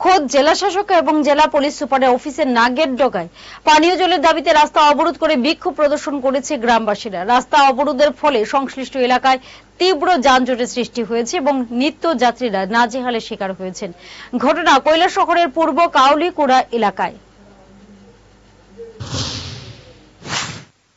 খোদ জেলা শাসক এবং জেলা পুলিশ সুপারের অফিসের নাগের ডগায় পানীয় জলের দাবিতে রাস্তা অবরোধ করে বিক্ষোভ প্রদর্শন করেছে গ্রামবাসীরা। রাস্তা অবরোধের ফলে সংশ্লিষ্ট এলাকায় তীব্র যানজটের সৃষ্টি হয়েছে এবং নিত্য যাত্রীরা নাজেহালের শিকার হয়েছেন। ঘটনা কৈলাসহরের পূর্ব কাউলিকুড়া এলাকায়।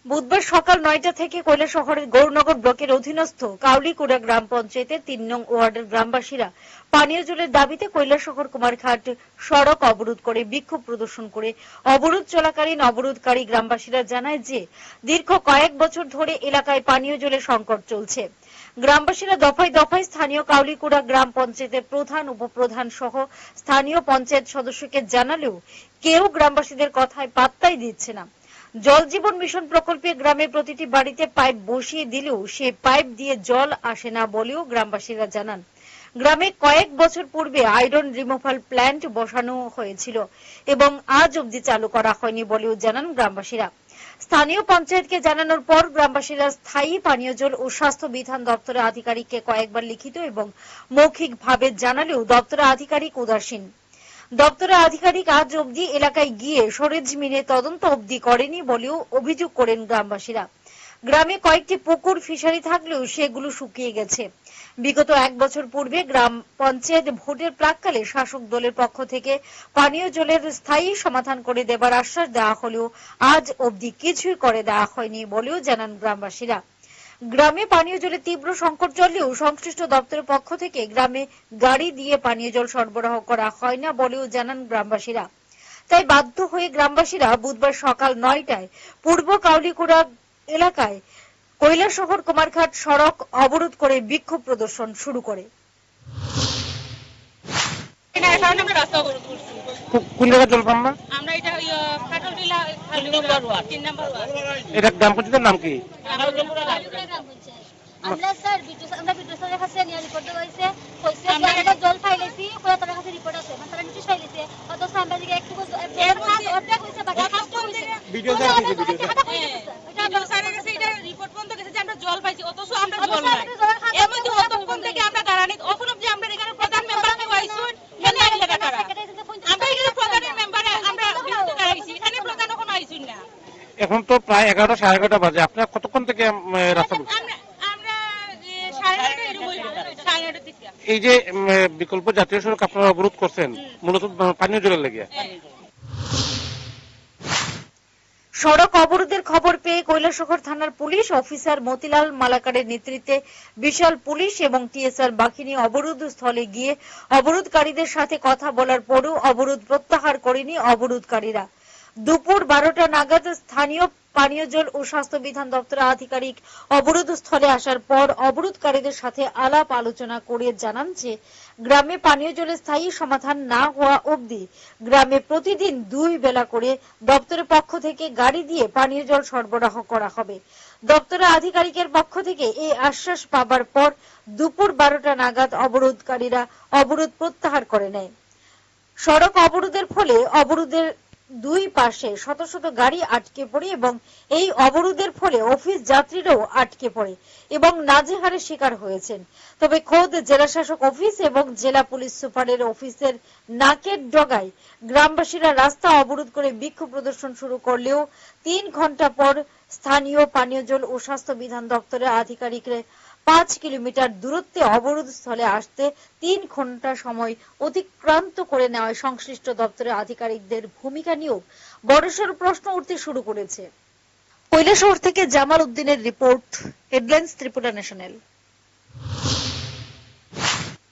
বুধবার সকাল ৯টা থেকে কৈলাসহরের গৌরনগর ব্লকের অধীনস্থ কাউলিকুড়া গ্রাম পঞ্চায়েতের ৩ নং ওয়ার্ডের গ্রামবাসীরা পানীয় জলের দাবিতে কৈলাসহর কুমারঘাট সড়ক অবরোধ করে বিক্ষোভ প্রদর্শন করে অবরোধ চলাকালীন অবরোধকারী গ্রামবাসীরা জানায় যে দীর্ঘ কয়েক বছর ধরে এলাকায় পানীয় জলের সংকট চলছে। গ্রামবাসীরা দফায় দফায় স্থানীয় কাউলিকুড়া গ্রাম পঞ্চায়েতের প্রধান, উপপ্রধান সহ স্থানীয় পঞ্চায়েত সদস্যকে জানালেও কেউ গ্রামবাসীদের কথায় পাত্তাই দিচ্ছে না। জল জীবন মিশন প্রকল্পে গ্রামের প্রতিটি বাড়িতে পাইপ বসিয়ে দিলেও সেই পাইপ দিয়ে জল আসে না বলেও গ্রামবাসীরা জানান। গ্রামে কয়েক বছর পূর্বে আয়রন রিমুভাল প্ল্যান্ট বসানো হয়েছিল এবং আজ অবধি চালু করা হয়নি বলেও জানান গ্রামবাসীরা। স্থানীয় পঞ্চায়েতকে জানানোর পর গ্রামবাসীরা স্থায়ী পানীয় জল ও স্বাস্থ্য বিধান দপ্তরের আধিকারিককে কয়েকবার লিখিত এবং মৌখিকভাবে জানালেও দপ্তরের আধিকারিক উদাসীন। দপ্তরের আধিকারিক আজ অবধি এলাকায় গিয়ে সরেজমিনে তদন্ত অবধি করেনি বলেও অভিযোগ করেন গ্রামবাসীরা। গ্রামে কয়েকটি পুকুর ফিশারি থাকলেও সেগুলো শুকিয়ে গেছে। বিগত ১ বছর পূর্বে গ্রাম পঞ্চায়েত ভোটের প্রাক্কালে শাসক দলের পক্ষ থেকে পানীয় জলের স্থায়ী সমাধান করে দেবার আশ্বাস দেওয়া হলেও আজ অবধি কিছুই করে দেওয়া হয়নি বলেও জানান গ্রামবাসীরা। গ্রামে পানীয় জলের তীব্র সংকট চললেও সংশ্লিষ্ট দপ্তরের পক্ষ থেকে গ্রামে গাড়ি দিয়ে পানীয় জল সরবরাহ করা হয় না বলেও জানান গ্রামবাসীরা। তাই বাধ্য হয়ে গ্রামবাসীরা বুধবার সকাল ৯টায় পূর্ব কাউলিকুড়া এলাকায় কৈলাসহর কুমারঘাট সড়ক অবরোধ করে বিক্ষোভ প্রদর্শন শুরু করে। কোন জায়গায় জল পান না? আমরা এটা ফাটলবিলা ৩ নম্বর ওয়ার্ড। এটা গ্রাম পঞ্চায়েতের নাম কি? আমরা স্যার বিদ্যুৎ স্যারের কাছে নিয়ে রিপোর্ট দেওয়া হয়েছে, কইছে আমরা জল ফাইলেছি, কয় তার কাছে রিপোর্ট আছে, মানে তারা নোটিশ ফাইলেছে, অথচ আমরা দিকে একটু অর্ধেক হইছে, বাকি কাজটা হইছে ভিডিও স্যার দিছে, ভিডিও স্যারের কাছে এটা রিপোর্ট পর্যন্ত গেছে যে আমরা জল পাইছি, অথচ আমরা জল নাই। এর মধ্যে অতক্ষণ থেকে আমরা দাঁড়ানি, এখন অবধি আমরা এখানে প্রধান মেম্বারকে পাইছুন, কেন আইলে টাকা আমরা এখানে প্রধানের মেম্বারে আমরা বিরুদ্ধে দাঁড়াইছি, এখানে প্রধান এখন আইছুন না। এখন তো প্রায় 11টা সাড়ে 11টা বাজে, আপনারা কতক্ষণ থেকে রাস্তা এই যে বিকল্প জাতীয় সড়ক আপনারা অবরোধ করছেন মূলত পানীয় জলের লেগে? সড়ক অবরোধের খবর পেয়ে কৈলাসহর থানার পুলিশ অফিসার মতিলাল মালাকারের নেতৃত্বে বিশাল পুলিশ এবং টিএসআর বাহিনী অবরোধ স্থলে গিয়ে অবরোধকারীদের সাথে কথা বলার পরও অবরোধ প্রত্যাহার করেনি অবরোধকারীরা। দুপুর 12টা নাগাদ স্থানীয় পানীয় জল ও স্বাস্থ্য বিধান দপ্তরের আধিকারিক অবরোধ স্থলে আসার পর অবরোধকারীদের সাথে আলাপ আলোচনা করে জানান যে গ্রামে পানীয় জলের স্থায়ী সমাধান না হওয়া অবধি গ্রামে প্রতিদিন 2 বেলা করে দপ্তরের পক্ষ থেকে গাড়ি দিয়ে পানীয় জল সরবরাহ করা হবে। দপ্তরের আধিকারিকের পক্ষ থেকে এই আশ্বাস পাবার পর দুপুর 12টা নাগাদ অবরোধকারীরা অবরোধ প্রত্যাহার করে নেয়। সড়ক অবরোধের ফলে অবরোধের 2 পাশে শত শত গাড়ি আটকে পড়ে এবং এই অবরোধের ফলে অফিস যাত্রীরাও আটকে পড়ে এবং নাজেহালের শিকার হয়েছেন। তবে খোদ জেলা শাসক অফিস এবং জেলা পুলিশ সুপারের অফিসের নাকের ডগায় গ্রামবাসীরা রাস্তা অবরোধ করে বিক্ষোভ প্রদর্শন শুরু করলেও 3 ঘন্টা পর স্থানীয় পানীয় জল ও স্বাস্থ্য বিধান দপ্তরের আধিকারিকরা 5 কিলোমিটার দূরত্বে অবরোধ স্থলে আসতে 3 ঘন্টা সময় অতিক্রান্ত করে নেওয়ায় সংশ্লিষ্ট দপ্তরের আধিকারিকদের ভূমিকা নিয়েও বড়সড় প্রশ্ন উঠতে শুরু করেছে। কৈলাসহর থেকে জামাল উদ্দিনের রিপোর্ট, হেডলাইন্স ত্রিপুরা ন্যাশনাল।